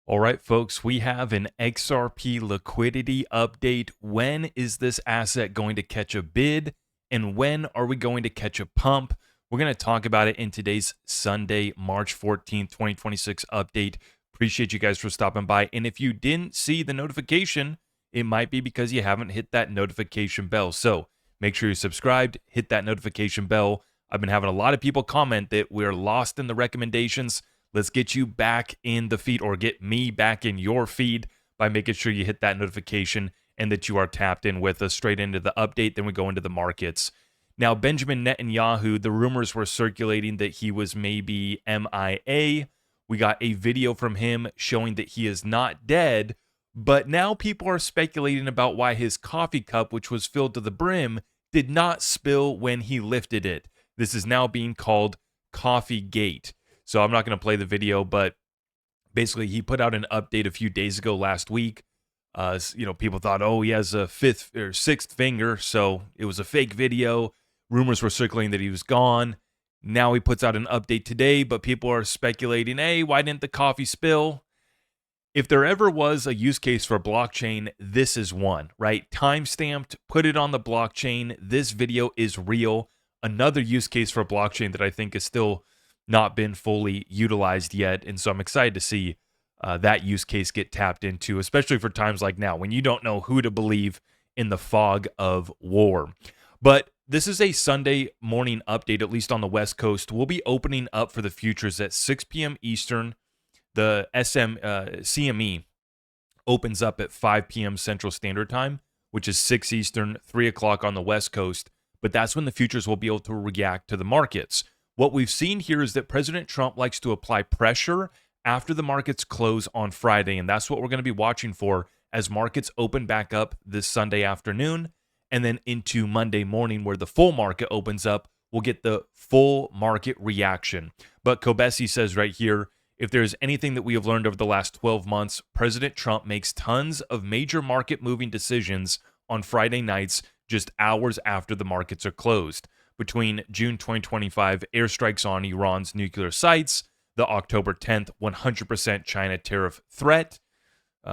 All right, folks, we have an XRP liquidity update. When is this asset going to catch a bid? And when are we going to catch a pump? We're going to talk about it in today's Sunday, March 14th, 2026 update. Appreciate you guys for stopping by. And if you didn't see the notification, it might be because you haven't hit that notification bell. So make sure you're subscribed, hit that notification bell. I've been having a lot of people comment that we're lost in the recommendations. Let's get you back in the feed, or get me back in your feed, by making sure you hit that notification and that you are tapped in with us straight into the update. Then we go into the markets. Now, Benjamin Netanyahu, the rumors were circulating that he was maybe MIA. We got a video from him showing that he is not dead, but now people are speculating about why his coffee cup, which was filled to the brim, did not spill when he lifted it. This is now being called Coffee Gate. So I'm not going to play the video, but basically he put out an update a few days ago last week. People thought, oh, he has a fifth or sixth finger, so it was a fake video. Rumors were circulating that he was gone. Now he puts out an update today, but people are speculating, hey, why didn't the coffee spill? If there ever was a use case for blockchain, this is one, right? Timestamped, put it on the blockchain. This video is real. Another use case for blockchain that I think is still not been fully utilized yet. And so I'm excited to see that use case get tapped into, especially for times like now when you don't know who to believe in the fog of war. But this is a Sunday morning update, at least on the West Coast. We'll be opening up for the futures at 6 p.m. Eastern. The CME opens up at 5 p.m. Central Standard Time, which is 6 Eastern, 3 o'clock on the West Coast. But that's when the futures will be able to react to the markets. What we've seen here is that President Trump likes to apply pressure after the markets close on Friday, and that's what we're going to be watching for as markets open back up this Sunday afternoon, and then into Monday morning where the full market opens up. We'll get the full market reaction. But Kobesi says right here, if there's anything that we have learned over the last 12 months, President Trump makes tons of major market-moving decisions on Friday nights just hours after the markets are closed. Between June 2025 airstrikes on Iran's nuclear sites, the October 10th 100% China tariff threat,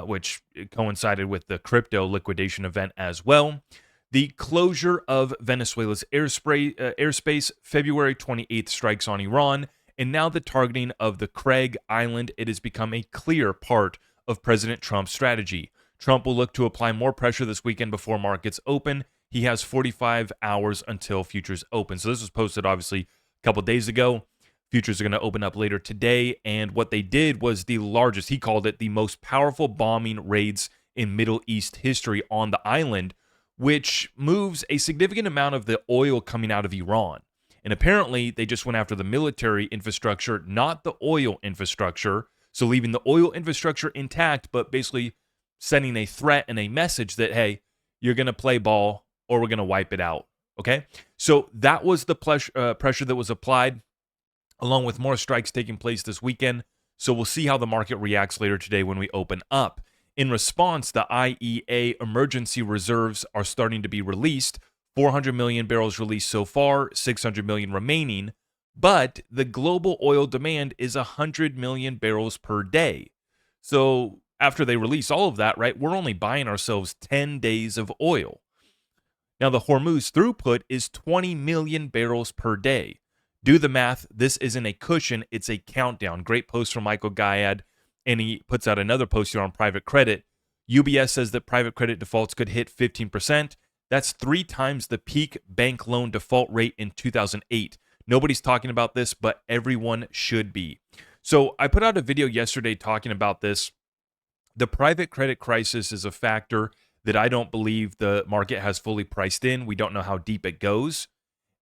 which coincided with the crypto liquidation event as well, the closure of Venezuela's airspace, February 28th strikes on Iran, and now the targeting of the Craig Island. It has become a clear part of President Trump's strategy. Trump will look to apply more pressure this weekend before markets open. He has 45 hours until futures open. So this was posted obviously a couple days ago. Futures are going to open up later today. And what they did was the largest, he called it the most powerful bombing raids in Middle East history on the island, which moves a significant amount of the oil coming out of Iran. And apparently they just went after the military infrastructure, not the oil infrastructure. So leaving the oil infrastructure intact, but basically sending a threat and a message that, hey, you're going to play ball or we're going to wipe it out, okay? So that was the pressure that was applied, along with more strikes taking place this weekend. So we'll see how the market reacts later today when we open up. In response, the IEA emergency reserves are starting to be released. 400 million barrels released so far, 600 million remaining. But the global oil demand is 100 million barrels per day. So after they release all of that, right, we're only buying ourselves 10 days of oil. Now, the Hormuz throughput is 20 million barrels per day. Do the math. This isn't a cushion. It's a countdown. Great post from Michael Gayad, and he puts out another post here on private credit. UBS says that private credit defaults could hit 15%. That's 3 times the peak bank loan default rate in 2008. Nobody's talking about this, but everyone should be. So I put out a video yesterday talking about this. The private credit crisis is a factor that I don't believe the market has fully priced in. We don't know how deep it goes.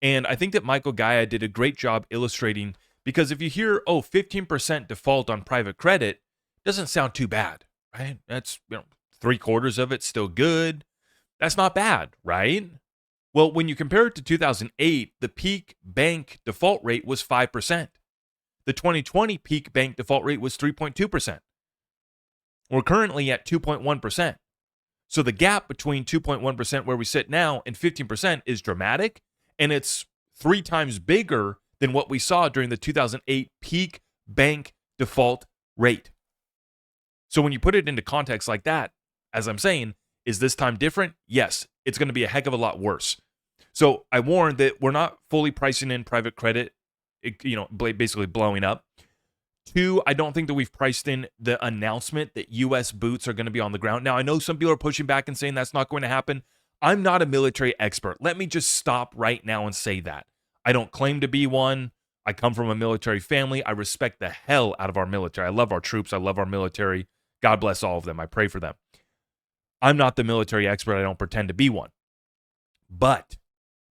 And I think that Michael Gaia did a great job illustrating, because if you hear, 15% default on private credit, doesn't sound too bad, right? That's, 3/4 of it still good. That's not bad, right? Well, when you compare it to 2008, the peak bank default rate was 5%. The 2020 peak bank default rate was 3.2%. We're currently at 2.1%. So the gap between 2.1% where we sit now and 15% is dramatic, and it's 3 times bigger than what we saw during the 2008 peak bank default rate. So when you put it into context like that, as I'm saying, is this time different? Yes, it's going to be a heck of a lot worse. So I warned that we're not fully pricing in private credit, basically blowing up. Two, I don't think that we've priced in the announcement that U.S. boots are going to be on the ground. Now, I know some people are pushing back and saying that's not going to happen. I'm not a military expert. Let me just stop right now and say that. I don't claim to be one. I come from a military family. I respect the hell out of our military. I love our troops. I love our military. God bless all of them. I pray for them. I'm not the military expert. I don't pretend to be one. But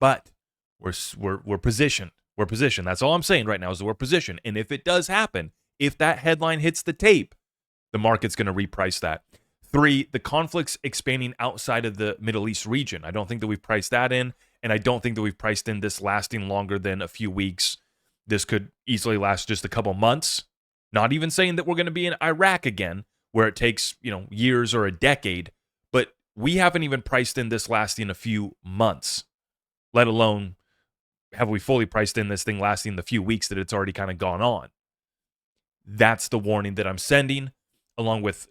we're positioned. We're positioned. That's all I'm saying right now is that we're positioned. And if it does happen, if that headline hits the tape, the market's going to reprice that. Three, the conflict's expanding outside of the Middle East region. I don't think that we've priced that in, and I don't think that we've priced in this lasting longer than a few weeks. This could easily last just a couple months. Not even saying that we're going to be in Iraq again, where it takes, years or a decade, but we haven't even priced in this lasting a few months, let alone have we fully priced in this thing lasting the few weeks that it's already kind of gone on. That's the warning that I'm sending, along with,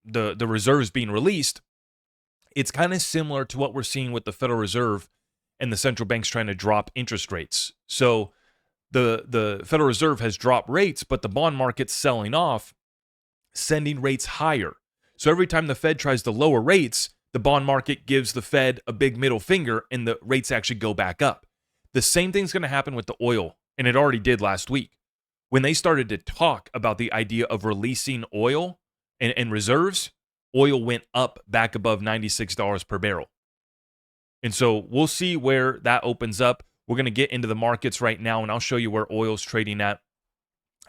the reserves being released. It's kind of similar to what we're seeing with the Federal Reserve and the central banks trying to drop interest rates. So the Federal Reserve has dropped rates, but the bond market's selling off, sending rates higher. So every time the Fed tries to lower rates, the bond market gives the Fed a big middle finger and the rates actually go back up. The same thing's going to happen with the oil, and it already did last week. When they started to talk about the idea of releasing oil and reserves, oil went up back above $96 per barrel. And so we'll see where that opens up. We're going to get into the markets right now, and I'll show you where oil's trading at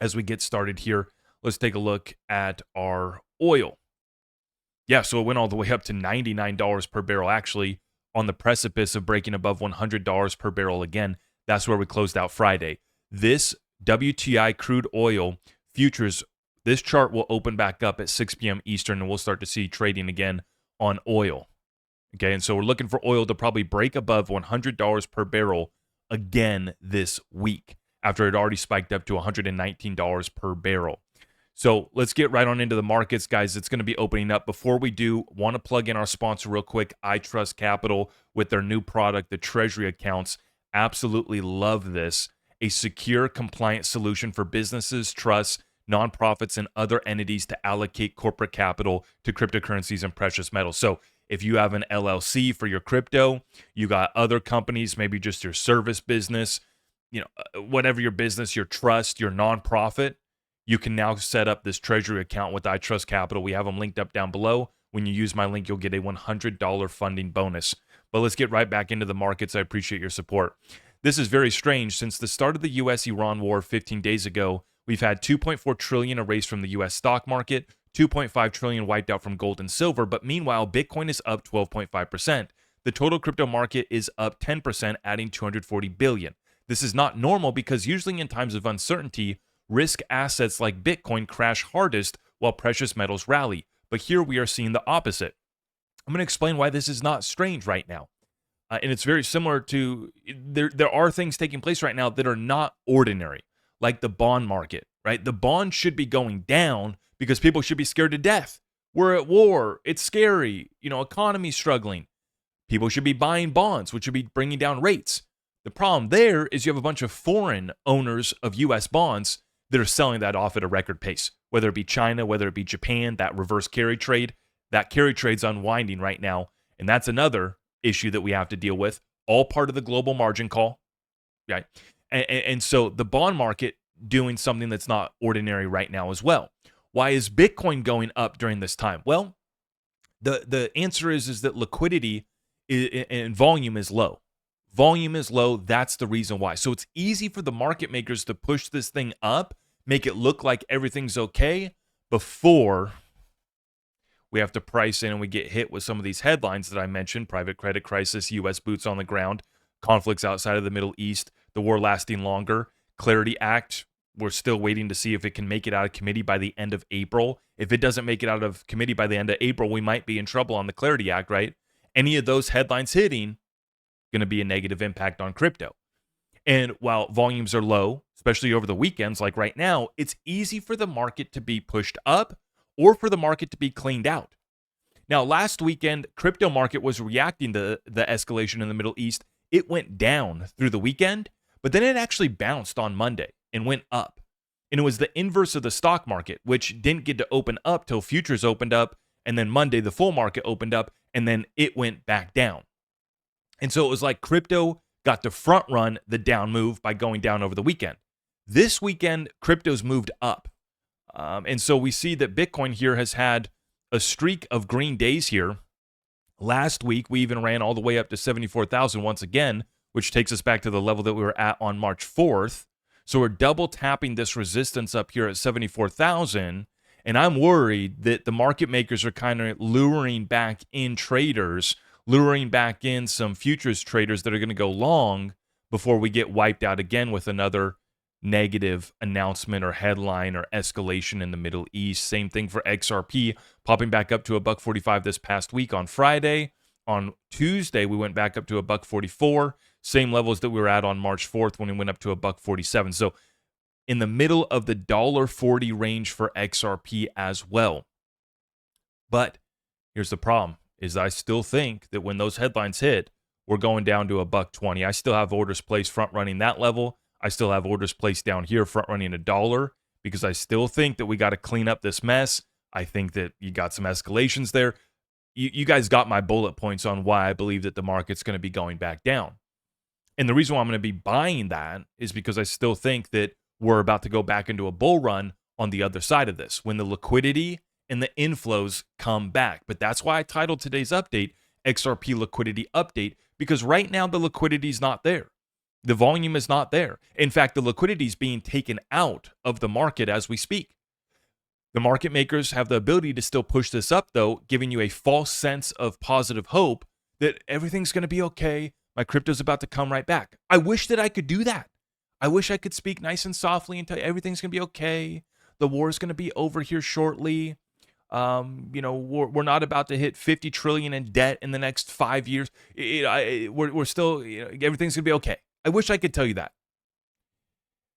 as we get started here. Let's take a look at our oil. Yeah, so it went all the way up to $99 per barrel, actually on the precipice of breaking above $100 per barrel again. That's where we closed out Friday. This WTI crude oil futures, this chart will open back up at 6 p.m. Eastern, and we'll start to see trading again on oil. Okay, and so we're looking for oil to probably break above $100 per barrel again this week after it already spiked up to $119 per barrel. So let's get right on into the markets, guys. It's going to be opening up. Before we do, want to plug in our sponsor real quick, I Trust Capital, with their new product, the Treasury Accounts. Absolutely love this. A secure, compliant solution for businesses, trusts, nonprofits, and other entities to allocate corporate capital to cryptocurrencies and precious metals. So if you have an LLC for your crypto, you got other companies, maybe just your service business, whatever your business, your trust, your nonprofit, you can now set up this treasury account with I Trust Capital. We have them linked up down below. When you use my link, you'll get a $100 funding bonus. But let's get right back into the markets. I appreciate your support. This is very strange. Since the start of the U.S.-Iran war 15 days ago, we've had $2.4 trillion erased from the U.S. stock market, $2.5 trillion wiped out from gold and silver, but meanwhile, Bitcoin is up 12.5%. The total crypto market is up 10%, adding $240 billion. This is not normal because usually in times of uncertainty, risk assets like Bitcoin crash hardest while precious metals rally. But here we are seeing the opposite. I'm going to explain why this is not strange right now. And it's very similar to, there are things taking place right now that are not ordinary, like the bond market, right? The bond should be going down because people should be scared to death. We're at war. It's scary. Economy's struggling. People should be buying bonds, which should be bringing down rates. The problem there is you have a bunch of foreign owners of U.S. bonds that are selling that off at a record pace, whether it be China, whether it be Japan, that reverse carry trade. That carry trade's unwinding right now, and that's another issue that we have to deal with, all part of the global margin call, right? And so the bond market doing something that's not ordinary right now as well. Why is Bitcoin going up during this time? Well, the answer is that liquidity and volume is low. Volume is low. That's the reason why. So it's easy for the market makers to push this thing up, make it look like everything's okay before we have to price in and we get hit with some of these headlines that I mentioned: private credit crisis, U.S. boots on the ground, conflicts outside of the Middle East, the war lasting longer, Clarity Act. We're still waiting to see if it can make it out of committee by the end of April. If it doesn't make it out of committee by the end of April, we might be in trouble on the Clarity Act, right? Any of those headlines hitting, going to be a negative impact on crypto. And while volumes are low, especially over the weekends like right now, it's easy for the market to be pushed up or for the market to be cleaned out. Now, last weekend, crypto market was reacting to the escalation in the Middle East. It went down through the weekend, but then it actually bounced on Monday and went up. And it was the inverse of the stock market, which didn't get to open up till futures opened up. And then Monday, the full market opened up, and then it went back down. And so it was like crypto got to front run the down move by going down over the weekend. This weekend, crypto's moved up. And so we see that Bitcoin here has had a streak of green days here. Last week, we even ran all the way up to 74,000 once again, which takes us back to the level that we were at on March 4th. So we're double tapping this resistance up here at 74,000. And I'm worried that the market makers are kind of luring back in traders, luring back in some futures traders that are going to go long before we get wiped out again with another negative announcement or headline or escalation in the Middle East. Same thing for XRP, popping back up to $1.45 this past week on Friday. On Tuesday, we went back up to $1.44, same levels that we were at on March 4th when we went up to $1.47. So in the middle of the $1.40 range for XRP as well. But here's the problem, is I still think that when those headlines hit, we're going down to $1.20. I still have orders placed front running that level. I still have orders placed down here front running $1 because I still think that we got to clean up this mess. I think that you got some escalations there. You guys got my bullet points on why I believe that the market's going to be going back down. And the reason why I'm going to be buying that is because I still think that we're about to go back into a bull run on the other side of this when the liquidity and the inflows come back. But that's why I titled today's update XRP Liquidity Update, because right now the liquidity is not there. The volume is not there. In fact, the liquidity is being taken out of the market as we speak. The market makers have the ability to still push this up, though, giving you a false sense of positive hope that everything's going to be okay. My crypto's about to come right back. I wish that I could do that. I wish I could speak nice and softly and tell you everything's going to be okay. The war is going to be over here shortly. We're not about to hit 50 trillion in debt in the next 5 years. We're still, everything's going to be okay. I wish I could tell you that.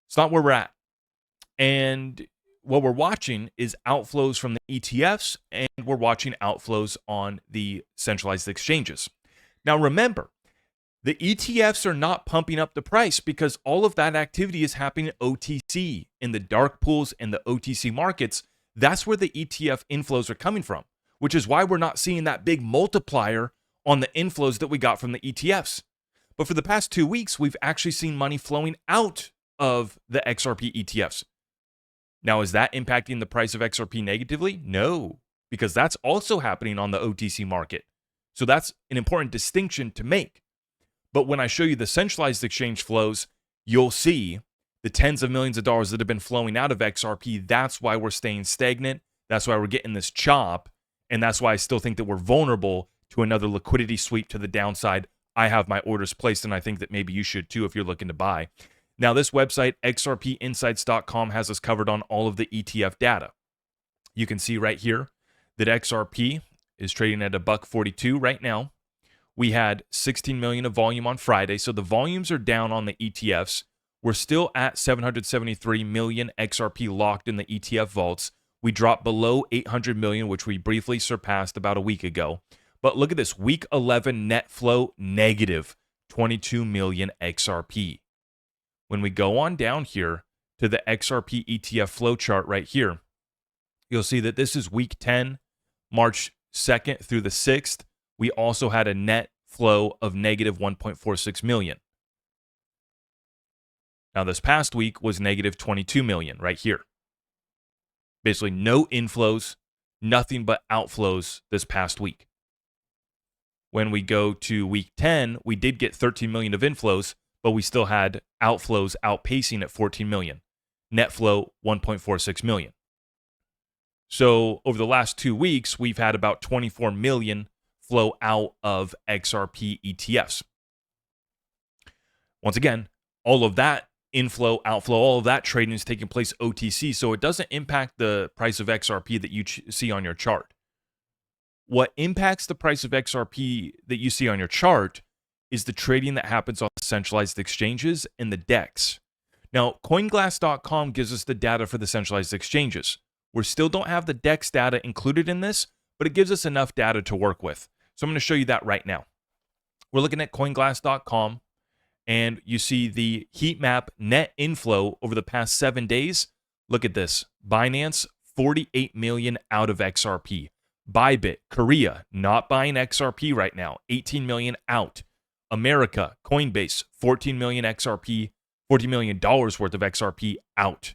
It's not where we're at. And what we're watching is outflows from the ETFs, and we're watching outflows on the centralized exchanges. Now, remember, the ETFs are not pumping up the price because all of that activity is happening OTC in the dark pools and the OTC markets. That's where the ETF inflows are coming from, which is why we're not seeing that big multiplier on the inflows that we got from the ETFs. But for the past 2 weeks, we've actually seen money flowing out of the XRP ETFs. Now, is that impacting the price of XRP negatively? No, because that's also happening on the OTC market. So that's an important distinction to make. But when I show you the centralized exchange flows, you'll see the tens of millions of dollars that have been flowing out of XRP. That's why we're staying stagnant. That's why we're getting this chop. And that's why I still think that we're vulnerable to another liquidity sweep to the downside. I have my orders placed, and I think that maybe you should too if you're looking to buy. Now, this website, xrpinsights.com, has us covered on all of the ETF data. You can see right here that XRP is trading at $1.42 right now. We had 16 million of volume on Friday, so the volumes are down on the ETFs. We're still at 773 million XRP locked in the ETF vaults. We dropped below 800 million, which we briefly surpassed about a week ago. But look at this, week 11 net flow negative 22 million XRP. When we go on down here to the XRP ETF flow chart right here, you'll see that this is week 10, March 2nd through the 6th. We also had a net flow of negative 1.46 million. Now, this past week was negative 22 million right here. Basically, no inflows, nothing but outflows this past week. When we go to week 10, we did get 13 million of inflows, but we still had outflows outpacing at 14 million. Net flow, 1.46 million. So over the last 2 weeks, we've had about 24 million flow out of XRP ETFs. Once again, all of that inflow, outflow, all of that trading is taking place OTC, so it doesn't impact the price of XRP that you see on your chart. What impacts the price of XRP that you see on your chart is the trading that happens on the centralized exchanges and the DEX. Now, CoinGlass.com gives us the data for the centralized exchanges. We still don't have the DEX data included in this, but it gives us enough data to work with. So I'm going to show you that right now. We're looking at coinglass.com, and you see the heat map net inflow over the past 7 days. Look at this. Binance, 48 million out of XRP. Bybit, Korea, not buying XRP right now, 18 million out. America, Coinbase, 14 million XRP, $40 million worth of XRP out.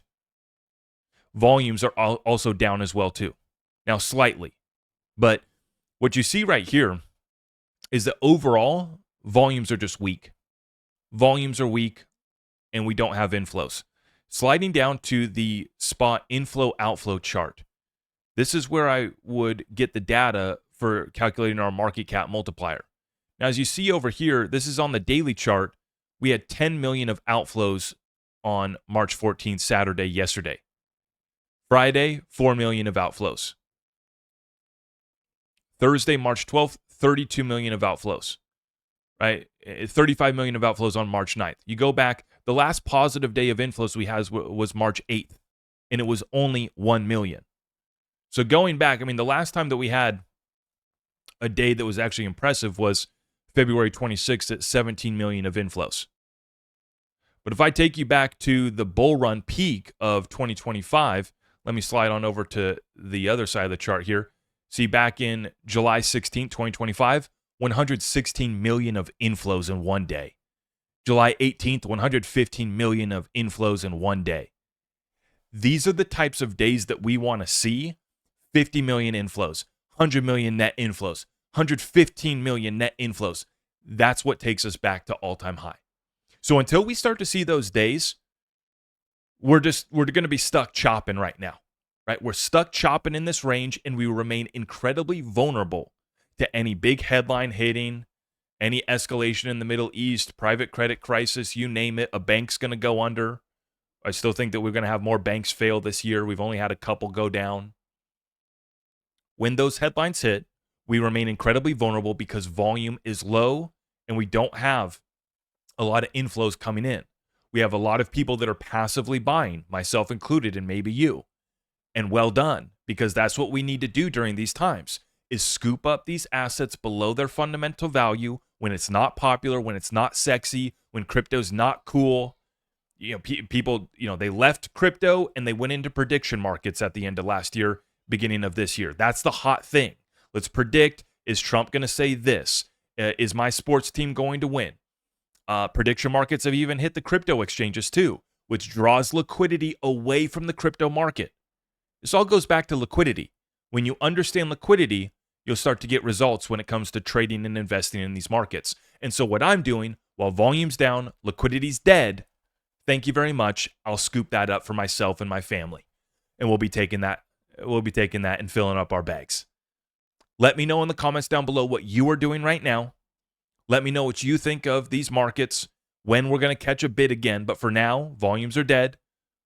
Volumes are also down as well too. Now slightly. But what you see right here is that overall volumes are just weak. Volumes are weak and we don't have inflows. Sliding down to the spot inflow-outflow chart. This is where I would get the data for calculating our market cap multiplier. Now, as you see over here, this is on the daily chart. We had 10 million of outflows on March 14th, Saturday, yesterday. Friday, 4 million of outflows. Thursday, March 12th, 32 million of outflows. Right? 35 million of outflows on March 9th. You go back, the last positive day of inflows we had was March 8th, and it was only 1 million. So going back, I mean, the last time that we had a day that was actually impressive was February 26th at 17 million of inflows. But if I take you back to the bull run peak of 2025, let me slide on over to the other side of the chart here. See, back in July 16th, 2025, 116 million of inflows in one day. July 18th, 115 million of inflows in one day. These are the types of days that we want to see. 50 million inflows, 100 million net inflows, 115 million net inflows. That's what takes us back to all-time high. So until we start to see those days, we're going to be stuck chopping right now, right? We're stuck chopping in this range, and we remain incredibly vulnerable to any big headline hitting, any escalation in the Middle East, private credit crisis, you name it, a bank's going to go under. I still think that we're going to have more banks fail this year. We've only had a couple go down. When those headlines hit, we remain incredibly vulnerable because volume is low and we don't have a lot of inflows coming in. We have a lot of people that are passively buying, myself included, and maybe you. And well done, because that's what we need to do during these times, is scoop up these assets below their fundamental value when it's not popular, when it's not sexy, when crypto's not cool. You know, people, they left crypto and they went into prediction markets at the end of last year, beginning of this year. That's the hot thing. Let's predict, is Trump going to say this? Is my sports team going to win? Prediction markets have even hit the crypto exchanges too, which draws liquidity away from the crypto market. This all goes back to liquidity. When you understand liquidity, you'll start to get results when it comes to trading and investing in these markets. And so what I'm doing, while volume's down, liquidity's dead, thank you very much. I'll scoop that up for myself and my family. And we'll be taking that and filling up our bags. Let me know in the comments down below what you are doing right now. Let me know what you think of these markets, when we're going to catch a bid again. But for now, volumes are dead,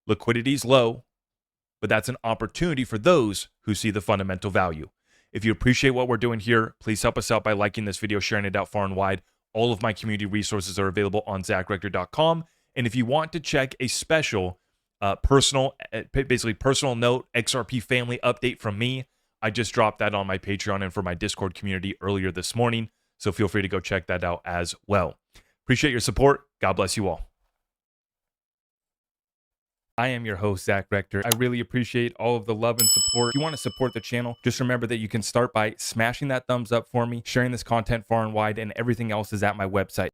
liquidity's low, but that's an opportunity for those who see the fundamental value. If you appreciate what we're doing here, please help us out by liking this video, sharing it out far and wide. All of my community resources are available on ZachRector.com. And if you want to check a special personal note, XRP family update from me, I just dropped that on my Patreon and for my Discord community earlier this morning. So feel free to go check that out as well. Appreciate your support. God bless you all. I am your host, Zach Rector. I really appreciate all of the love and support. If you want to support the channel, just remember that you can start by smashing that thumbs up for me, sharing this content far and wide, and everything else is at my website.